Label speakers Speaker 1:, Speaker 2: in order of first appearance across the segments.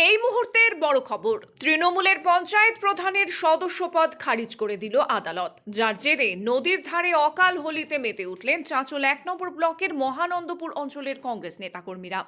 Speaker 1: এই মুহূর্তের বড় খবর, তৃণমূলের পঞ্চায়েত প্রধানের সদস্য পদ খারিজ করে দিল আদালত। যার জেরে নদীর ধারে অকাল হোলিতে মেতে উঠলেন চাঁচল ১ নম্বর ব্লকের মহানন্দপুর অঞ্চলের কংগ্রেস নেতাকর্মীরা।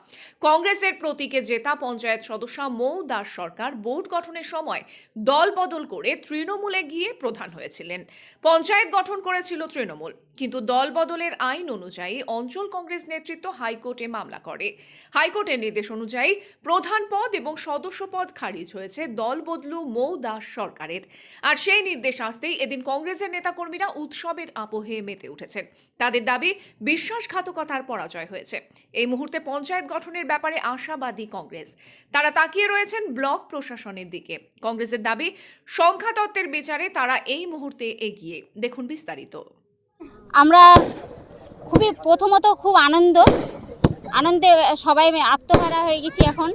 Speaker 1: কংগ্রেসের প্রতীকে জেতা পঞ্চায়েত সদস্য মৌ দাস সরকার বোর্ড গঠনের সময় দল বদল করে তৃণমূলে গিয়ে প্রধান হয়েছিলেন। পঞ্চায়েত গঠন করেছিল তৃণমূল, কিন্তু দল বদলের আইন অনুযায়ী অঞ্চল কংগ্রেস নেতৃত্ব হাইকোর্টে মামলা করে। হাইকোর্টের নির্দেশ অনুযায়ী প্রধান পদ এবং সদস্য পদ খারিজ হয়েছে দল বদলু মৌ দাস সরকারের। আর সেই নির্দেশ আসতেই এদিন কংগ্রেসের নেতাকর্মীরা উৎসবের আবহে মেতে উঠেছেন। তাদের দাবি, বিশ্বাসঘাতকতার পরাজয় হয়েছে। এই মুহূর্তে পঞ্চায়েত গঠনের ব্যাপারে আশাবাদী কংগ্রেস। তারা তাকিয়ে রয়েছেন ব্লক প্রশাসনের দিকে। কংগ্রেসের দাবি, সংখ্যাতত্ত্বের বিচারে তারা এই মুহূর্তে এগিয়ে। দেখুন বিস্তারিত।
Speaker 2: আমরা প্রথমত খুব আনন্দে সবাই আত্মহারা হয়ে গেছি এখন।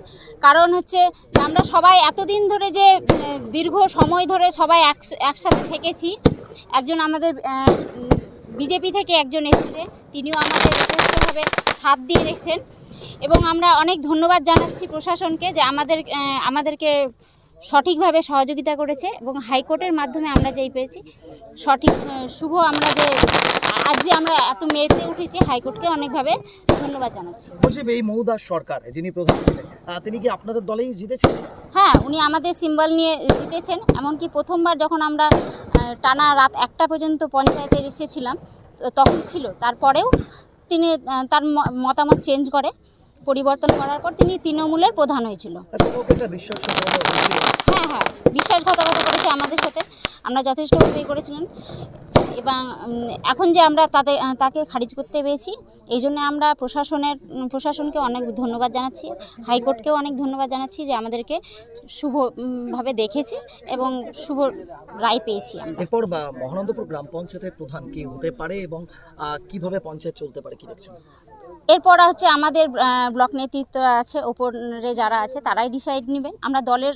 Speaker 2: কারণ হচ্ছে আমরা সবাই এতদিন ধরে যে দীর্ঘ সময় ধরে সবাই একসাথে থেকেছি। একজন আমাদের বিজেপি থেকে একজন এসেছে, তিনিও আমাদের যথেষ্টভাবে সাথ দিয়ে রেখেছেন এবং আমরা অনেক ধন্যবাদ জানাচ্ছি প্রশাসনকে যে আমাদেরকে সঠিকভাবে সহযোগিতা করেছে এবং হাইকোর্টের মাধ্যমে আমরা যেই পেয়েছি সঠিক শুভ, আমরা যে আজ যে আমরা এত মেতে উঠেছি, হাইকোর্টকে অনেকভাবে ধন্যবাদ জানাচ্ছি।
Speaker 3: এই মৌ দাস সরকার যিনি প্রধান ছিলেন, তিনি কি আপনাদের দলেই জিতেছেন?
Speaker 2: হ্যাঁ, উনি আমাদের সিম্বল নিয়ে জিতেছেন। এমনকি প্রথমবার যখন আমরা টানা রাত 1টা পর্যন্ত পঞ্চায়েতে এসেছিলাম তখন ছিল, তারপরেও তিনি তার মতামত চেঞ্জ করে, পরিবর্তন করার পর তিনি তৃণমূলের প্রধান হয়েছিল। হ্যাঁ, বিশ্বাসঘাতকতা করেছে আমাদের সাথে, আমরা যথেষ্টভাবেই করেছিলেন এবং এখন যে আমরা তাকে খারিজ করতে পেরেছি, এই জন্য আমরা প্রশাসনকে অনেক ধন্যবাদ জানাচ্ছি, হাইকোর্টকেও অনেক ধন্যবাদ জানাচ্ছি যে আমাদেরকে শুভভাবে দেখেছে এবং শুভ রায় পেয়েছি আমরা।
Speaker 3: এরপর মহানন্দপুর গ্রাম পঞ্চায়েতের প্রধান কি হতে পারে এবং কিভাবে পঞ্চায়েত চলতে পারে, কি দেখছেন?
Speaker 2: এরপর হচ্ছে আমাদের ব্লক নেতৃত্ব আছে, ওপরে যারা আছে তারাই ডিসাইড নেবেন। আমরা দলের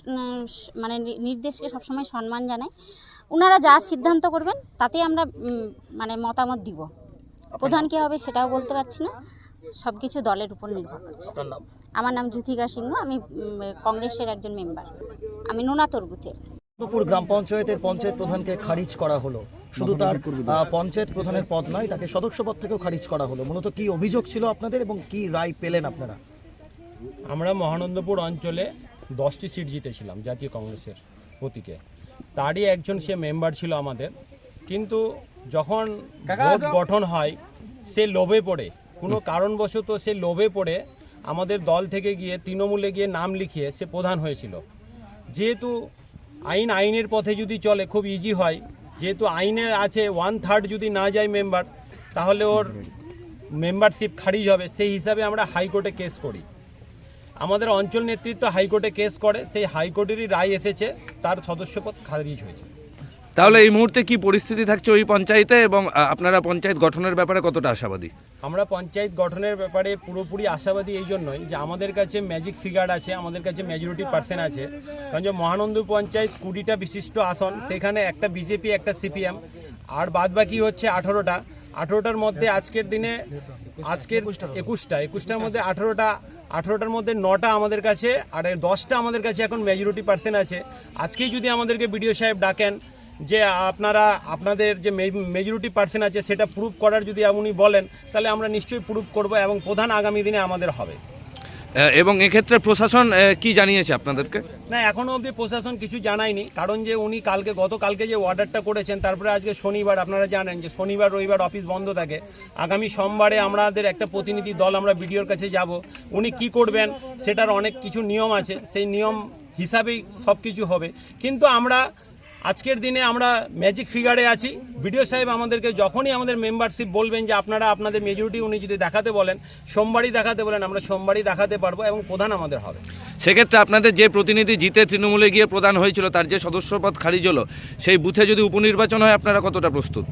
Speaker 2: নির্দেশকে সবসময় সম্মান জানাই। ওনারা যা সিদ্ধান্ত করবেন তাতেই আমরা মতামত দিব। প্রধান কী হবে সেটাও বলতে পারছি না, সব কিছু দলের উপর নির্ভর করছে। আমার নাম জ্যোতিকা সিংহ, আমি কংগ্রেসের একজন মেম্বার, আমি নুনাতর বুথের।
Speaker 3: গ্রাম পঞ্চায়েতের পঞ্চায়েত প্রধানকে খারিজ করা হলো, শুধু তার পঞ্চায়েত প্রধানের পদ নয়, তাকে সদস্য পদ থেকেও খারিজ করা হলো। মূলত কি অভিযোগ ছিল আপনাদের এবং কি রায় পেলেন আপনারা?
Speaker 4: আমরা মহানন্দপুর অঞ্চলে 10টি সিট জিতেছিলাম জাতীয় কংগ্রেসের প্রতীকে। তারই একজন সে মেম্বার ছিল আমাদের, কিন্তু যখন ভোট গঠন হয় সে লোভে পড়ে, কোনো কারণবশত সে লোভে পড়ে আমাদের দল থেকে গিয়ে তৃণমূলে গিয়ে নাম লিখিয়ে সে প্রধান হয়েছিল। যেহেতু আইনের পথে যদি চলে খুব ইজি হয়, যেহেতু আইনে আছে 1/3 যদি না যায় মেম্বার, তাহলে ওর মেম্বারশিপ খারিজ হবে। সেই হিসাবে আমরা হাইকোর্টে কেস করি। আমাদের অঞ্চল নেতৃত্ব হাইকোর্টে কেস করে, সেই হাইকোর্টেরই রায় এসেছে, তার সদস্যপদ খারিজ হয়েছে।
Speaker 5: তাহলে এই মুহূর্তে কি পরিস্থিতি থাকছে ওই পঞ্চায়েতে এবং আপনারা পঞ্চায়েত গঠনের ব্যাপারে কতটা আশাবাদী?
Speaker 4: আমরা পঞ্চায়েত গঠনের ব্যাপারে পুরোপুরি আশাবাদী এই জন্যই যে আমাদের কাছে ম্যাজিক ফিগার আছে, আমাদের কাছে মেজরিটি পার্সেন্ট আছে। কারণ যে মহানন্দপুর পঞ্চায়েত 20টা বিশিষ্ট আসন, সেখানে একটা বিজেপি, একটা সিপিএম, আর বাদবাকি হচ্ছে 18টার মধ্যে আজকের 21টার মধ্যে 18টার মধ্যে 9টা আমাদের কাছে, আর 10টা আমাদের কাছে এখন মেজরিটি পার্সেন্ট আছে। আজকেই যদি আমাদেরকে বিডিও সাহেব ডাকেন যে আপনাদের যে মেজরিটি পার্সেন্ট আছে সেটা প্রুভ করার যদি উনি বলেন, তাহলে আমরা নিশ্চয়ই প্রুভ করব এবং প্রধান আগামী দিনে আমাদের হবে।
Speaker 5: এবং এক্ষেত্রে প্রশাসন কি জানিয়েছে আপনাদেরকে?
Speaker 4: না, এখনও অবধি প্রশাসন কিছু জানায়নি, কারণ যে উনি গতকালকে যে অর্ডারটা করেছেন, তারপরে আজকে শনিবার, আপনারা জানেন যে শনিবার রবিবার অফিস বন্ধ থাকে। আগামী সোমবারে আমাদের একটা প্রতিনিধি দল আমরা বিডিওর কাছে যাব। উনি কি করবেন সেটার অনেক কিছু নিয়ম আছে, সেই নিয়ম হিসাবেই সব কিছু হবে। কিন্তু আজকের দিনে আমরা ম্যাজিক ফিগারে আছি। বিডিও সাহেব আমাদেরকে যখনই আমাদের মেম্বারশিপ বলবেন যে আপনারা আপনাদের মেজরিটি উনি যদি দেখাতে বলেন, সোমবারই দেখাতে বলেন, আমরা সোমবারই দেখাতে পারবো এবং প্রধান আমাদের হবে।
Speaker 5: সেক্ষেত্রে আপনাদের যে প্রতিনিধি জিতে তৃণমূলে গিয়ে প্রধান হয়েছিল, তার যে সদস্যপদ খারিজ হলো, সেই বুথে যদি উপনির্বাচন হয় আপনারা কতটা প্রস্তুত?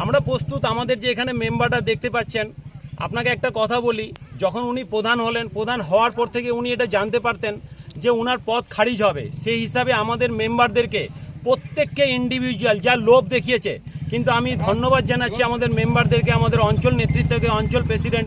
Speaker 4: আমরা প্রস্তুত। আমাদের যে এখানে মেম্বারটা দেখতে পাচ্ছেন, আপনাকে একটা কথা বলি, যখন উনি প্রধান হলেন, প্রধান হওয়ার পর থেকে উনি এটা জানতে পারতেন যে ওনার পদ খারিজ হবে। সেই হিসাবে আমাদের মেম্বারদেরকে প্রত্যেককে ইন্ডিভিজুয়াল যা লোভ দেখিয়েছে, কিন্তু আমি ধন্যবাদ জানাচ্ছি আমাদের মেম্বারদেরকে, আমাদের অঞ্চল নেতৃত্বকে, অঞ্চল প্রেসিডেন্ট